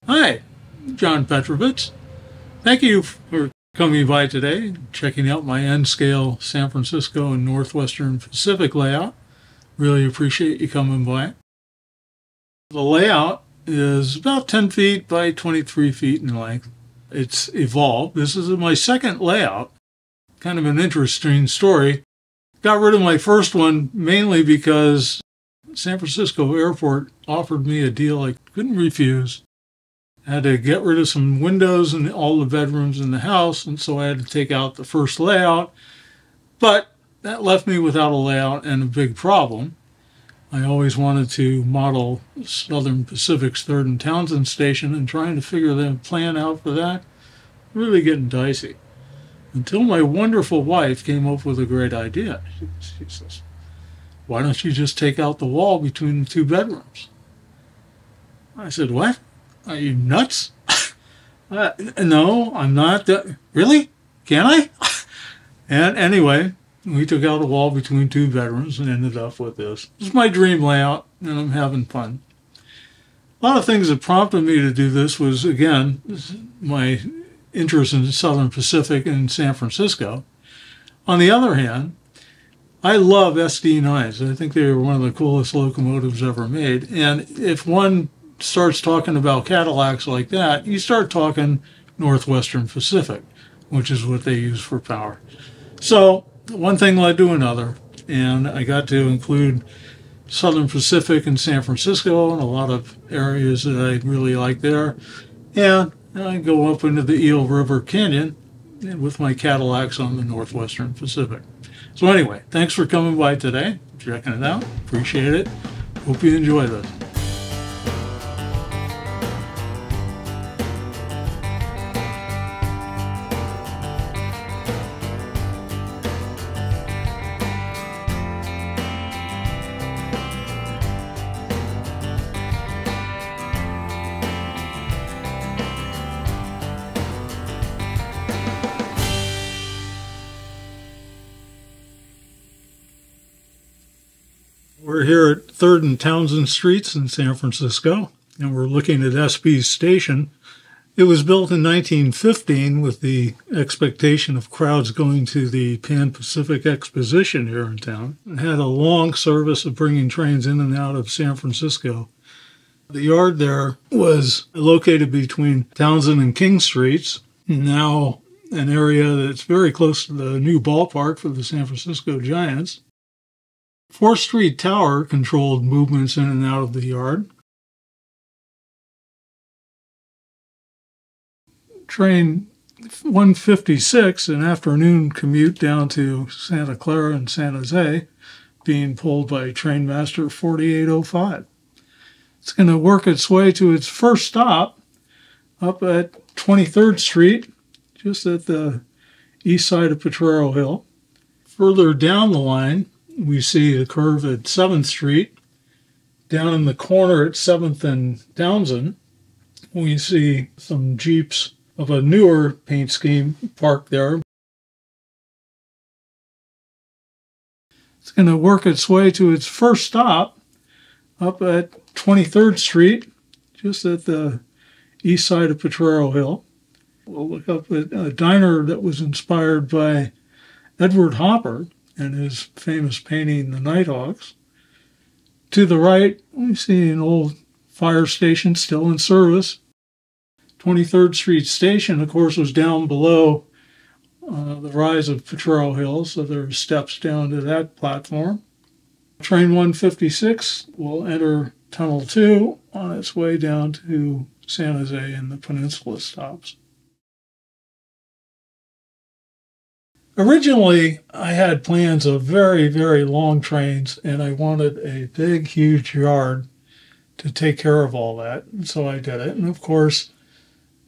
Hi, John Petrovitz. Thank you for coming by today, checking out my N-scale San Francisco and Northwestern Pacific layout. Really appreciate you coming by. The layout is about 10 feet by 23 feet in length. It's evolved. This is my second layout. Kind of an interesting story. Got rid of my first one mainly because San Francisco Airport offered me a deal I couldn't refuse. I had to get rid of some windows in all the bedrooms in the house, and so I had to take out the first layout. But that left me without a layout and a big problem. I always wanted to model Southern Pacific's 3rd and Townsend Station, and trying to figure the plan out for that, really getting dicey. Until my wonderful wife came up with a great idea. She says, "Why don't you just take out the wall between the 2 bedrooms?" I said, "What? Are you nuts?" No, I'm not. Really? Can I? And anyway, we took out a wall between 2 bedrooms and ended up with this. This is my dream layout, and I'm having fun. A lot of things that prompted me to do this was, again, my interest in Southern Pacific and San Francisco. On the other hand, I love SD9s. I think they are one of the coolest locomotives ever made. And if one starts talking about Cadillacs like that, you start talking Northwestern Pacific, which is what they use for power. So one thing led to another, and I got to include Southern Pacific and San Francisco and a lot of areas that I really like there. And I go up into the Eel River Canyon with my Cadillacs on the Northwestern Pacific. So anyway, thanks for coming by today, checking it out. Appreciate it. Hope you enjoy this. We're here at 3rd and Townsend Streets in San Francisco, and we're looking at SP's station. It was built in 1915 with the expectation of crowds going to the Pan-Pacific Exposition here in town. It had a long service of bringing trains in and out of San Francisco. The yard there was located between Townsend and King Streets, now an area that's very close to the new ballpark for the San Francisco Giants. 4th Street Tower controlled movements in and out of the yard. Train 156, an afternoon commute down to Santa Clara and San Jose, being pulled by Trainmaster 4805. It's going to work its way to its first stop up at 23rd Street, just at the east side of Potrero Hill. Further down the line, we see the curve at 7th Street. Down in the corner at 7th and Townsend, we see some Jeeps of a newer paint scheme parked there. It's going to work its way to its first stop up at 23rd Street, just at the east side of Potrero Hill. We'll look up at a diner that was inspired by Edward Hopper and his famous painting, The Nighthawks. To the right, we see an old fire station still in service. 23rd Street Station, of course, was down below the rise of Potrero Hill, so there are steps down to that platform. Train 156 will enter Tunnel 2 on its way down to San Jose and the Peninsula stops. Originally, I had plans of very, very long trains, and I wanted a big, huge yard to take care of all that. And so I did it. And of course,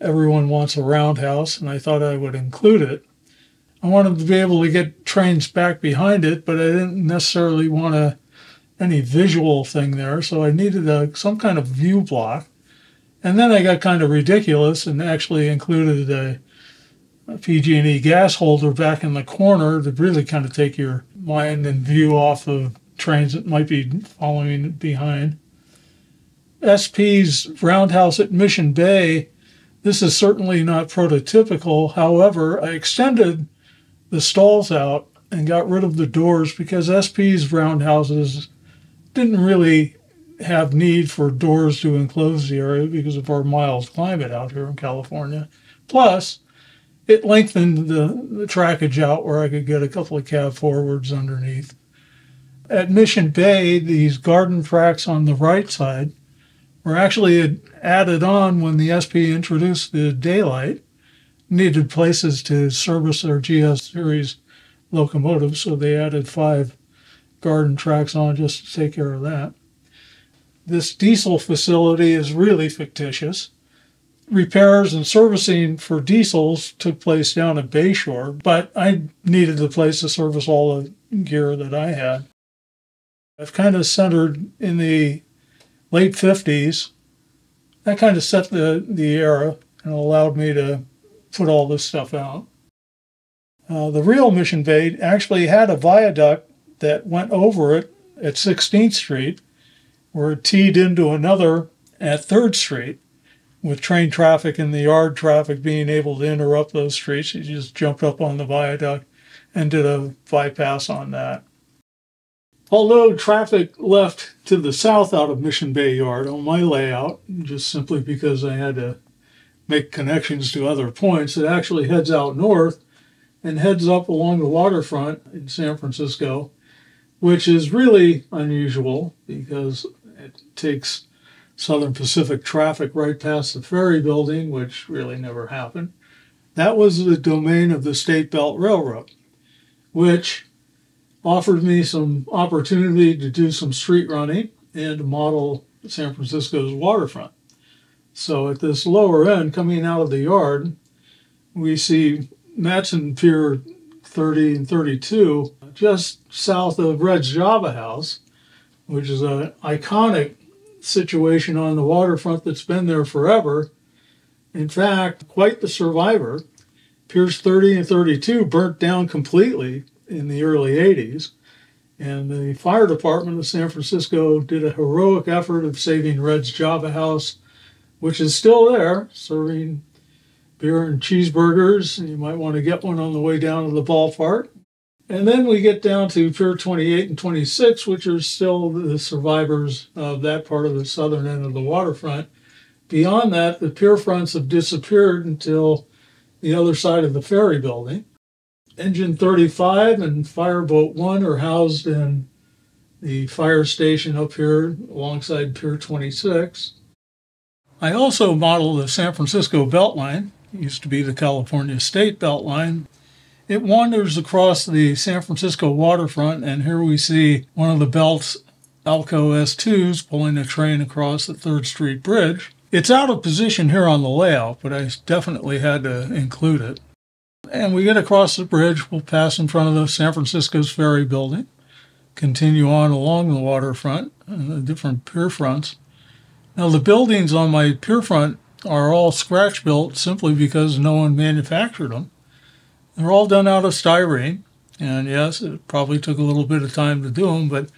everyone wants a roundhouse, and I thought I would include it. I wanted to be able to get trains back behind it, but I didn't necessarily want any visual thing there, so I needed some kind of view block. And then I got kind of ridiculous and actually included a PG&E gas holder back in the corner to really kind of take your mind and view off of trains that might be following behind. SP's roundhouse at Mission Bay, this is certainly not prototypical. However, I extended the stalls out and got rid of the doors because SP's roundhouses didn't really have need for doors to enclose the area because of our mild climate out here in California. Plus, it lengthened the trackage out where I could get a couple of cab forwards underneath. At Mission Bay, these garden tracks on the right side were actually added on when the SP introduced the daylight. Needed places to service their GS series locomotives, so they added 5 garden tracks on just to take care of that. This diesel facility is really fictitious. Repairs and servicing for diesels took place down at Bayshore, but I needed the place to service all the gear that I had. I've kind of centered in the late 50s. That kind of set the era and allowed me to put all this stuff out. The real Mission Bay actually had a viaduct that went over it at 16th Street, where it teed into another at 3rd Street, with train traffic and the yard traffic being able to interrupt those streets. You just jumped up on the viaduct and did a bypass on that. Although traffic left to the south out of Mission Bay Yard on my layout, just simply because I had to make connections to other points, it actually heads out north and heads up along the waterfront in San Francisco, which is really unusual because it takes Southern Pacific traffic right past the ferry building, which really never happened. That was the domain of the State Belt Railroad, which offered me some opportunity to do some street running and to model San Francisco's waterfront. So at this lower end, coming out of the yard, we see Matson Pier 30 and 32, just south of Red's Java House, which is an iconic situation on the waterfront that's been there forever. In fact, quite the survivor. Piers 30 and 32 burnt down completely in the early 80s, and the fire department of San Francisco did a heroic effort of saving Red's Java House, which is still there, serving beer and cheeseburgers. You might want to get one on the way down to the ballpark. And then we get down to Pier 28 and 26, which are still the survivors of that part of the southern end of the waterfront. Beyond that, the pier fronts have disappeared until the other side of the ferry building. Engine 35 and Fireboat 1 are housed in the fire station up here alongside Pier 26. I also modeled the San Francisco Beltline. It used to be the California State Beltline. It wanders across the San Francisco waterfront, and here we see one of the belt's Alco S2s pulling a train across the 3rd Street Bridge. It's out of position here on the layout, but I definitely had to include it. And we get across the bridge, we'll pass in front of the San Francisco's ferry building, continue on along the waterfront and the different pier fronts. Now, the buildings on my pier front are all scratch built simply because no one manufactured them. They're all done out of styrene, and yes, it probably took a little bit of time to do them, but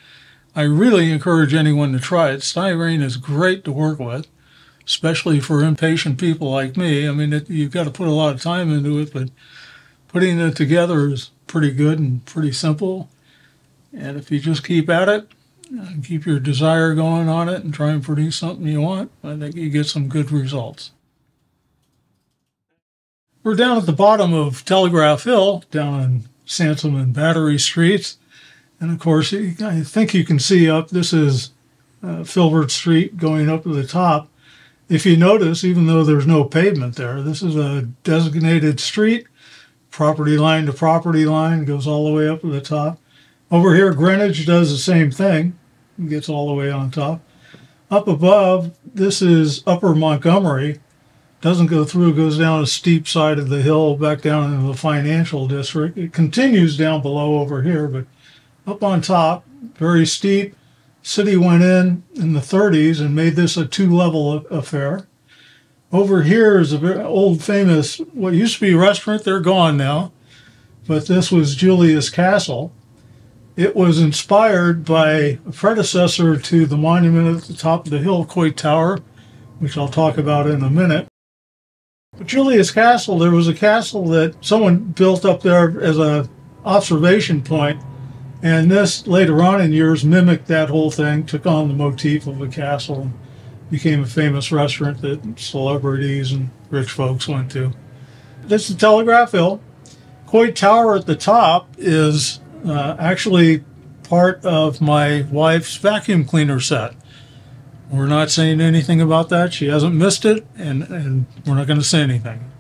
I really encourage anyone to try it. Styrene is great to work with, especially for impatient people like me. I mean, you've got to put a lot of time into it, but putting it together is pretty good and pretty simple. And if you just keep at it, and keep your desire going on it and try and produce something you want, I think you get some good results. We're down at the bottom of Telegraph Hill, down in Sansom and Battery Streets. And of course, I think you can see up, this is Filbert Street going up to the top. If you notice, even though there's no pavement there, this is a designated street, property line to property line, goes all the way up to the top. Over here, Greenwich does the same thing, gets all the way on top. Up above, this is Upper Montgomery. Doesn't go through, goes down a steep side of the hill, back down into the financial district. It continues down below over here, but up on top, very steep. City went in the 30s and made this a 2-level affair. Over here is a very old famous, what used to be a restaurant, they're gone now, but this was Julia's Castle. It was inspired by a predecessor to the monument at the top of the hill, Coit Tower, which I'll talk about in a minute. But Julius Castle, there was a castle that someone built up there as an observation point, and this later on in years mimicked that whole thing, took on the motif of a castle, and became a famous restaurant that celebrities and rich folks went to. This is Telegraph Hill. Coit Tower at the top is actually part of my wife's vacuum cleaner set. We're not saying anything about that. She hasn't missed it, and we're not going to say anything.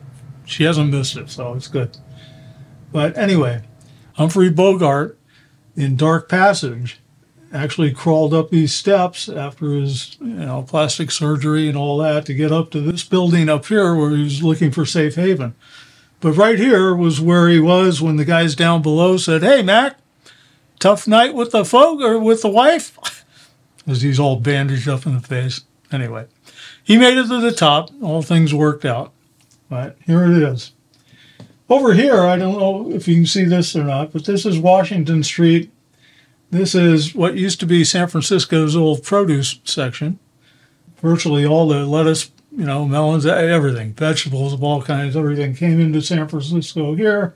She hasn't missed it, so it's good. But anyway, Humphrey Bogart in Dark Passage actually crawled up these steps after his plastic surgery and all that to get up to this building up here where he was looking for safe haven. But right here was where he was when the guys down below said, "Hey, Mac, tough night with the folk or with the wife?" Because he's all bandaged up in the face. Anyway, he made it to the top. All things worked out. But here it is. Over here, I don't know if you can see this or not, but this is Washington Street. This is what used to be San Francisco's old produce section. Virtually all the lettuce, melons, everything, vegetables of all kinds, everything came into San Francisco here,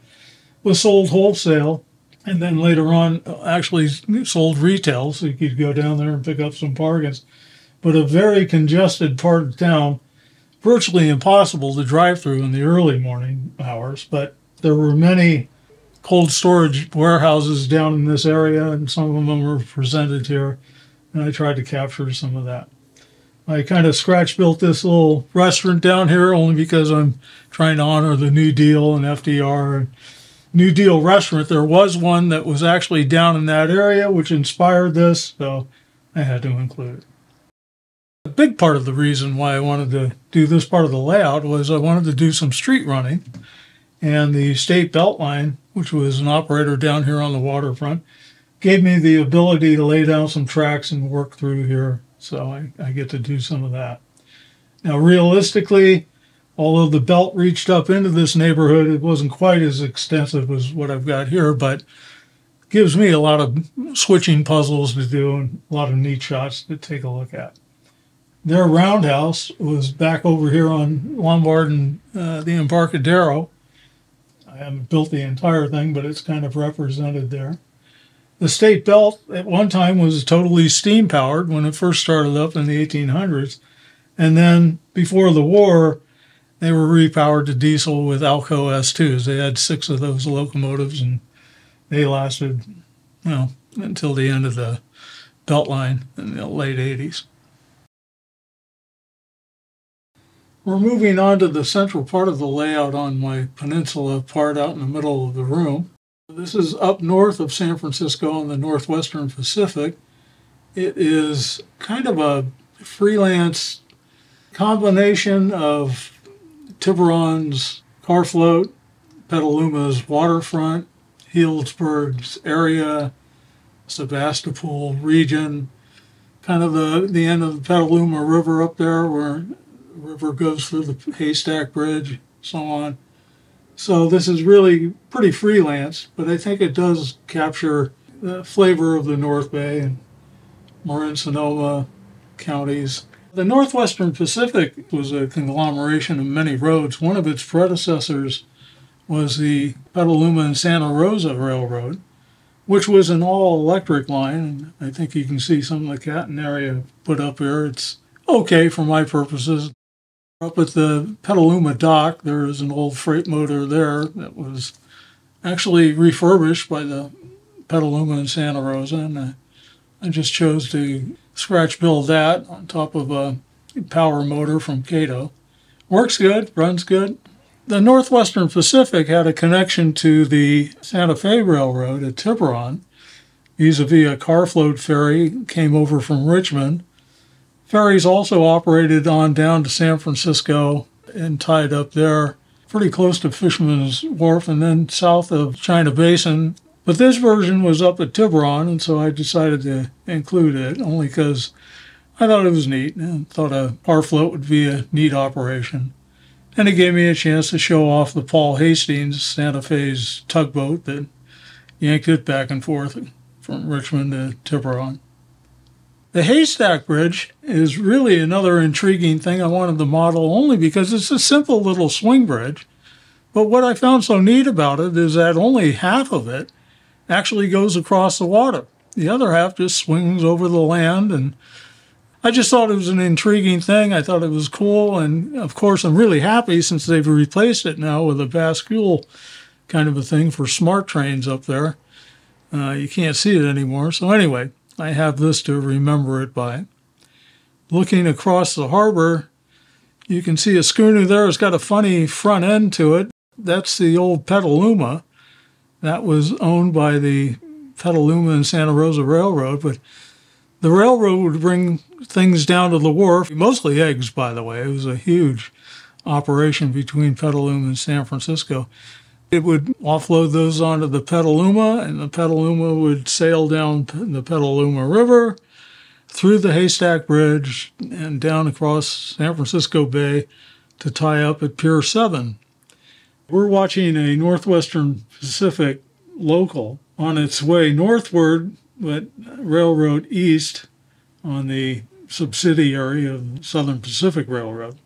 was sold wholesale, and then later on actually sold retail, so you could go down there and pick up some bargains. But a very congested part of town, virtually impossible to drive through in the early morning hours, but there were many cold storage warehouses down in this area, and some of them were presented here, and I tried to capture some of that. I kind of scratch-built this little restaurant down here only because I'm trying to honor the New Deal and FDR. New Deal restaurant, there was one that was actually down in that area, which inspired this, so I had to include it. A big part of the reason why I wanted to do this part of the layout was I wanted to do some street running, and the State Beltline, which was an operator down here on the waterfront, gave me the ability to lay down some tracks and work through here. So I get to do some of that. Now, realistically, although the belt reached up into this neighborhood, it wasn't quite as extensive as what I've got here, but gives me a lot of switching puzzles to do and a lot of neat shots to take a look at. Their roundhouse was back over here on Lombard and the Embarcadero. I haven't built the entire thing, but it's kind of represented there. The State Belt at one time was totally steam-powered when it first started up in the 1800s. And then before the war, they were repowered to diesel with Alco S2s. They had 6 of those locomotives, and they lasted, until the end of the Beltline in the late 80s. We're moving on to the central part of the layout on my peninsula part out in the middle of the room. This is up north of San Francisco in the northwestern Pacific. It is kind of a freelance combination of Tiburon's car float, Petaluma's waterfront, Healdsburg's area, Sebastopol region, kind of the end of the Petaluma River up there where the river goes through the Haystack Bridge, so on. So this is really pretty freelance, but I think it does capture the flavor of the North Bay and Marin Sonoma counties. The Northwestern Pacific was a conglomeration of many roads. One of its predecessors was the Petaluma and Santa Rosa Railroad, which was an all-electric line. And I think you can see some of the catenary put up here. It's okay for my purposes. Up at the Petaluma dock, there is an old freight motor there that was actually refurbished by the Petaluma and Santa Rosa, and I just chose to scratch build that on top of a power motor from Cato. Works good, runs good. The Northwestern Pacific had a connection to the Santa Fe Railroad at Tiburon, vis-a-vis a car float ferry came over from Richmond. Ferries also operated on down to San Francisco and tied up there pretty close to Fisherman's Wharf and then south of China Basin. But this version was up at Tiburon, and so I decided to include it only because I thought it was neat and thought a car float would be a neat operation. And it gave me a chance to show off the Paul Hastings Santa Fe's tugboat that yanked it back and forth from Richmond to Tiburon. The Haystack Bridge is really another intriguing thing I wanted to model only because it's a simple little swing bridge. But what I found so neat about it is that only half of it actually goes across the water. The other half just swings over the land, and I just thought it was an intriguing thing. I thought it was cool, and of course I'm really happy since they've replaced it now with a bascule kind of a thing for smart trains up there. You can't see it anymore. So anyway, I have this to remember it by. Looking across the harbor, you can see a schooner there. It's got a funny front end to it. That's the old Petaluma. That was owned by the Petaluma and Santa Rosa Railroad, but the railroad would bring things down to the wharf, mostly eggs, by the way. It was a huge operation between Petaluma and San Francisco. It would offload those onto the Petaluma, and the Petaluma would sail down the Petaluma River, through the Haystack Bridge, and down across San Francisco Bay to tie up at Pier 7. We're watching a Northwestern Pacific local on its way northward, but railroad east on the subsidiary of Southern Pacific Railroad.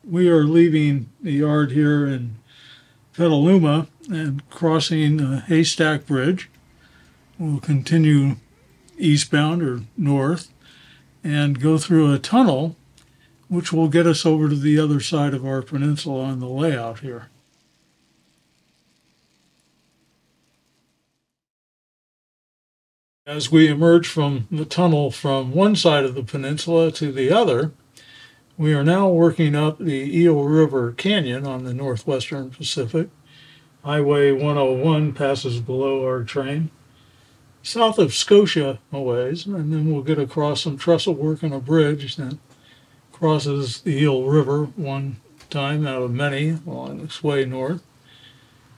We are leaving the yard here in Petaluma and crossing the Haystack Bridge. We'll continue eastbound or north and go through a tunnel which will get us over to the other side of our peninsula on the layout here. As we emerge from the tunnel from one side of the peninsula to the other, we are now working up the Eel River Canyon on the Northwestern Pacific. Highway 101 passes below our train, south of Scotia a ways, and then we'll get across some trestle work and a bridge that crosses the Eel River one time out of many on its way north.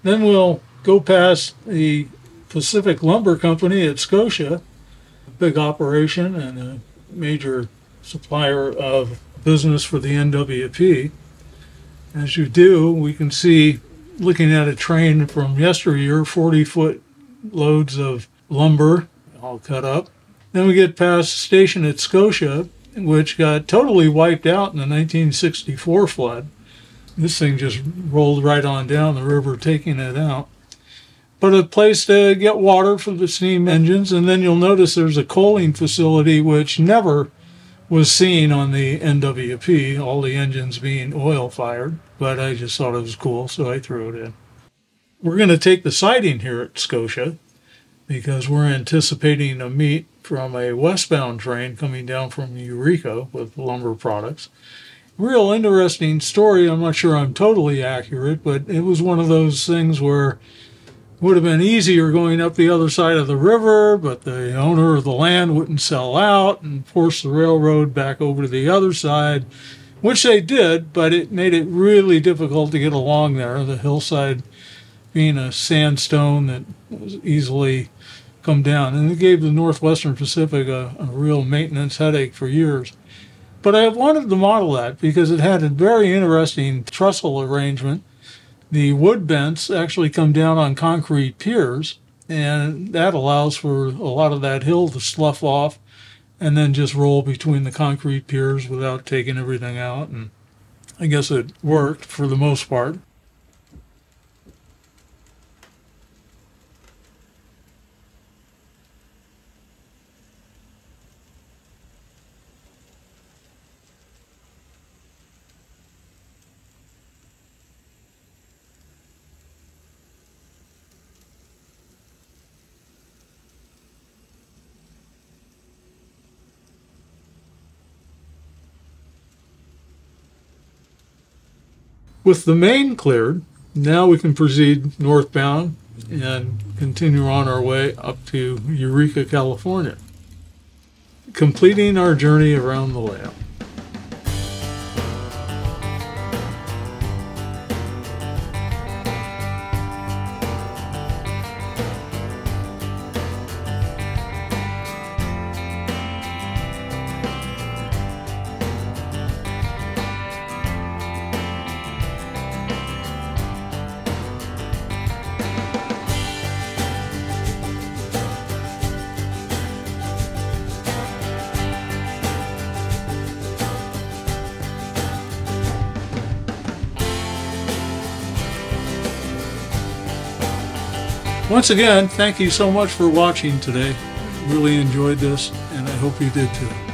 Then we'll go past the Pacific Lumber Company at Scotia, a big operation and a major supplier of business for the NWP. As you do, we can see, looking at a train from yesteryear, 40-foot loads of lumber all cut up. Then we get past the station at Scotia, which got totally wiped out in the 1964 flood. This thing just rolled right on down the river, taking it out. But a place to get water for the steam engines, and then you'll notice there's a coaling facility which never was seen on the NWP, all the engines being oil-fired, but I just thought it was cool, so I threw it in. We're going to take the siding here at Scotia because we're anticipating a meet from a westbound train coming down from Eureka with lumber products. Real interesting story. I'm not sure I'm totally accurate, but it was one of those things where it would have been easier going up the other side of the river, but the owner of the land wouldn't sell out and force the railroad back over to the other side, which they did, but it made it really difficult to get along there. The hillside being a sandstone that was easily come down, and it gave the Northwestern Pacific a real maintenance headache for years. But I wanted to model that because it had a very interesting trestle arrangement. The wood bents actually come down on concrete piers, and that allows for a lot of that hill to slough off and then just roll between the concrete piers without taking everything out. And I guess it worked for the most part. With the main cleared, now we can proceed northbound and continue on our way up to Eureka, California, completing our journey around the layout. Once again, thank you so much for watching today. Really enjoyed this, and I hope you did too.